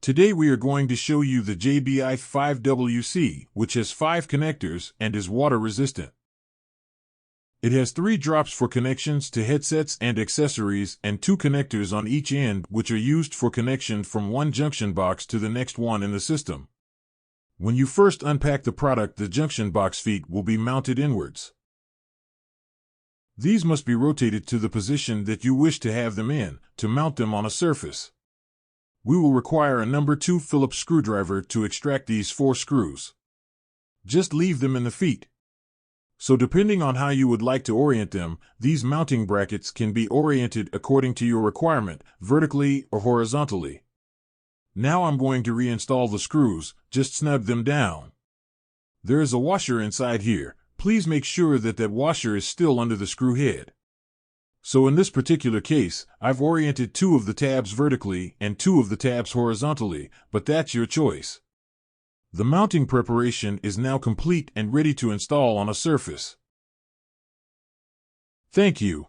Today we are going to show you the JBI-3WC, which has 5 connectors and is water resistant. It has 3 drops for connections to headsets and accessories and 2 connectors on each end which are used for connection from one junction box to the next one in the system. When you first unpack the product, the junction box feet will be mounted inwards. These must be rotated to the position that you wish to have them in to mount them on a surface. We will require a number 2 Phillips screwdriver to extract these 4 screws. Just leave them in the feet. So depending on how you would like to orient them, these mounting brackets can be oriented according to your requirement, vertically or horizontally. Now I'm going to reinstall the screws, just snug them down. There is a washer inside here. Please make sure that that washer is still under the screw head. So in this particular case, I've oriented 2 of the tabs vertically and 2 of the tabs horizontally, but that's your choice. The mounting preparation is now complete and ready to install on a surface. Thank you.